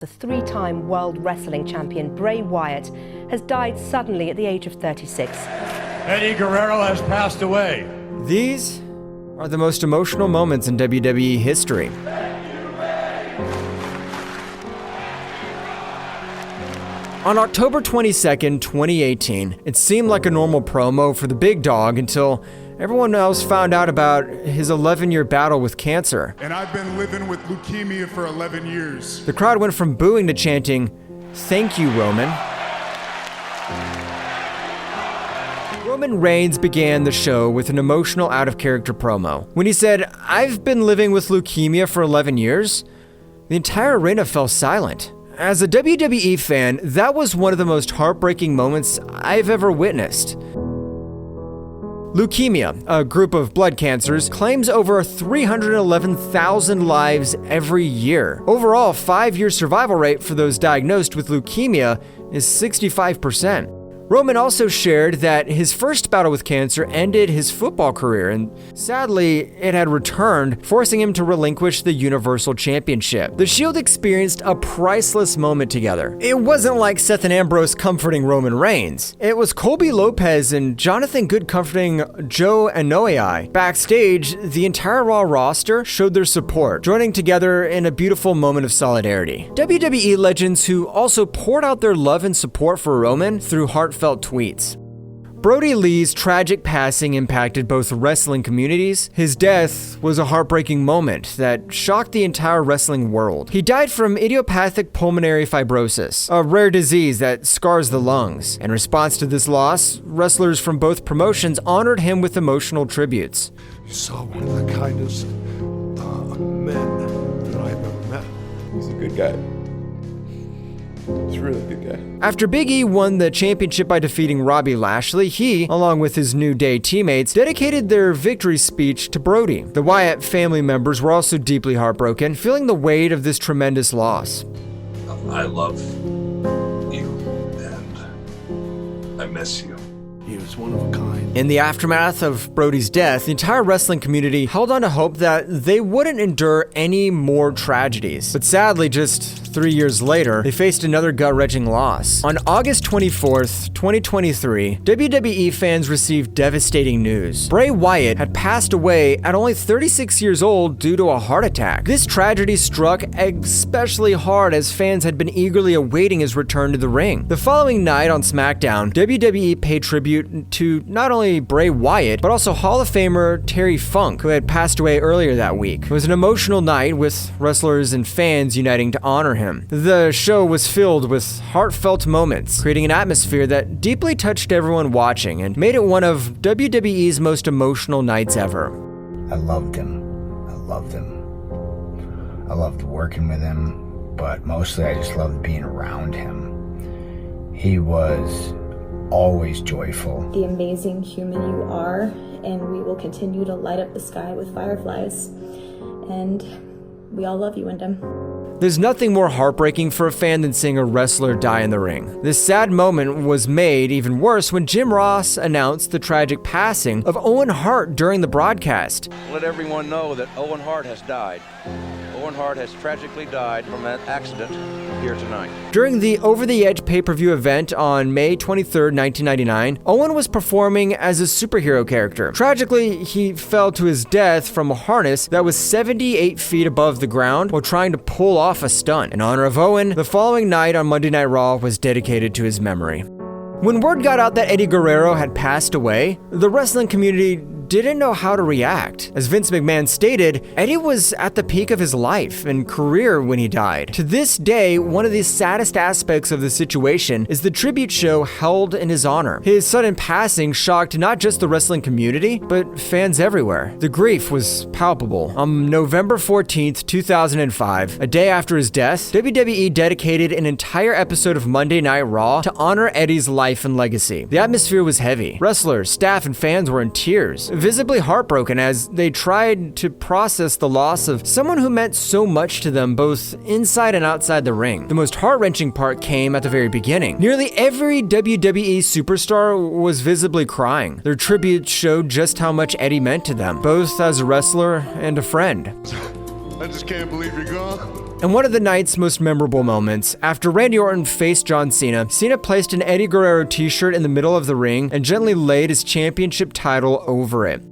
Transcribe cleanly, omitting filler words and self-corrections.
The three-time World Wrestling Champion Bray Wyatt has died suddenly at the age of 36. Eddie Guerrero has passed away. These are the most emotional moments in WWE history. On October 22nd, 2018, it seemed like a normal promo for the big dog until everyone else found out about his 11-year battle with cancer. And I've been living with leukemia for 11 years. The crowd went from booing to chanting, "Thank you, Roman." Roman Reigns began the show with an emotional out-of-character promo. When he said, "I've been living with leukemia for 11 years, the entire arena fell silent. As a WWE fan, that was one of the most heartbreaking moments I've ever witnessed. Leukemia, a group of blood cancers, claims over 311,000 lives every year. Overall, 5-year survival rate for those diagnosed with leukemia is 65%. Roman also shared that his first battle with cancer ended his football career, and sadly, it had returned, forcing him to relinquish the Universal Championship. The Shield experienced a priceless moment together. It wasn't like Seth and Ambrose comforting Roman Reigns. It was Colby Lopez and Jonathan Good comforting Joe Anoa'i. Backstage, the entire Raw roster showed their support, joining together in a beautiful moment of solidarity. WWE legends who also poured out their love and support for Roman through heartfelt tweets. Brodie Lee's tragic passing impacted both wrestling communities. His death was a heartbreaking moment that shocked the entire wrestling world. He died from idiopathic pulmonary fibrosis, a rare disease that scars the lungs. In response to this loss, wrestlers from both promotions honored him with emotional tributes. You saw one of the kindest men that I've ever met. He's a good guy. He's a really good guy. After Big E won the championship by defeating Robbie Lashley, he, along with his New Day teammates, dedicated their victory speech to Brodie. The Wyatt family members were also deeply heartbroken, feeling the weight of this tremendous loss. I love you, and I miss you. He was one of a kind. In the aftermath of Brodie's death, the entire wrestling community held on to hope that they wouldn't endure any more tragedies. But sadly, just 3 years later, they faced another gut-wrenching loss. On August 24th, 2023, WWE fans received devastating news. Bray Wyatt had passed away at only 36 years old due to a heart attack. This tragedy struck especially hard as fans had been eagerly awaiting his return to the ring. The following night on SmackDown, WWE paid tribute to not only Bray Wyatt, but also Hall of Famer Terry Funk, who had passed away earlier that week. It was an emotional night with wrestlers and fans uniting to honor him. The show was filled with heartfelt moments, creating an atmosphere that deeply touched everyone watching and made it one of WWE's most emotional nights ever. I loved him. I loved him. I loved working with him, but mostly I just loved being around him. He was always joyful. The amazing human you are, and we will continue to light up the sky with fireflies. And we all love you, Wyndham. There's nothing more heartbreaking for a fan than seeing a wrestler die in the ring. This sad moment was made even worse when Jim Ross announced the tragic passing of Owen Hart during the broadcast. Let everyone know that Owen Hart has died. Owen Hart has tragically died from that accident here tonight. During the Over the Edge pay-per-view event on May 23rd, 1999, Owen was performing as a superhero character. Tragically, he fell to his death from a harness that was 78 feet above the ground while trying to pull off a stunt. In honor of Owen, the following night on Monday Night Raw was dedicated to his memory. When word got out that Eddie Guerrero had passed away, the wrestling community didn't know how to react. As Vince McMahon stated, Eddie was at the peak of his life and career when he died. To this day, one of the saddest aspects of the situation is the tribute show held in his honor. His sudden passing shocked not just the wrestling community, but fans everywhere. The grief was palpable. On November 14th, 2005, a day after his death, WWE dedicated an entire episode of Monday Night Raw to honor Eddie's life and legacy. The atmosphere was heavy. Wrestlers, staff, and fans were in tears, visibly heartbroken as they tried to process the loss of someone who meant so much to them both inside and outside the ring. The most heart-wrenching part came at the very beginning. Nearly every WWE superstar was visibly crying. Their tributes showed just how much Eddie meant to them, both as a wrestler and a friend. I just can't believe you're gone. And one of the night's most memorable moments, after Randy Orton faced John Cena, Cena placed an Eddie Guerrero t-shirt in the middle of the ring and gently laid his championship title over it.